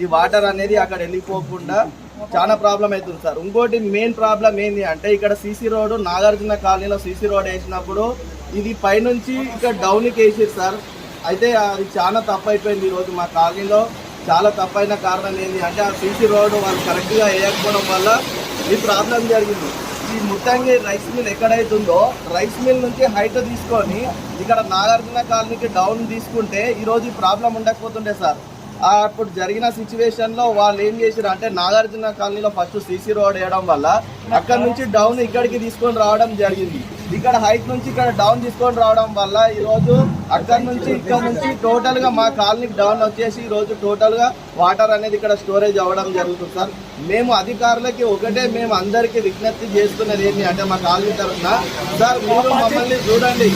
ఈ వాటర్ అనేది అక్కడ వెళ్ళిపోకుండా చాలా ప్రాబ్లం అవుతుంది సార్. ఇంకోటి మెయిన్ ప్రాబ్లం ఏంటి అంటే ఇక్కడ సీసీ రోడ్ నాగార్జున కాలనీలో సీసీ రోడ్ వేసినప్పుడు ఇది పైనుంచి ఇక్కడ డౌన్కి వేసారు సార్. అయితే అది చాలా తప్పు అయిపోయింది. ఈరోజు మా కాలనీలో చాలా తప్పైన కారణం ఏంటి అంటే ఆ సీసీ రోడ్ వాళ్ళు కరెక్ట్గా వేయకపోవడం వల్ల ఈ ప్రాబ్లం జరిగింది. ఈ ముట్టంగి రైస్ మిల్ ఎక్కడైతుందో రైస్ మిల్ నుంచి హైట్ తీసుకొని ఇక్కడ నాగార్జున కాలనీకి డౌన్ తీసుకుంటే ఈరోజు ఈ ప్రాబ్లం ఉండకపోతుండే సార్. అప్పుడు జరిగిన సిచ్యువేషన్లో వాళ్ళు ఏం చేశారు అంటే నాగార్జున కాలనీలో ఫస్ట్ సీసీ రోడ్ వేయడం వల్ల అక్కడ నుంచి డౌన్ ఇక్కడికి తీసుకొని రావడం జరిగింది. ఇక్కడ హైట్ నుంచి ఇక్కడ డౌన్ తీసుకొని రావడం వల్ల ఈరోజు అక్కడ నుంచి టోటల్గా మా కాలనీకి డౌన్ వచ్చేసి ఈరోజు టోటల్గా వాటర్ అనేది ఇక్కడ స్టోరేజ్ అవ్వడం జరుగుతుంది సార్. మేము అధికారులకి మేము అందరికీ విజ్ఞప్తి చేస్తున్నది ఏంటి అంటే మా కాలనీ తరఫున సార్ మీరు మమ్మల్ని చూడండి.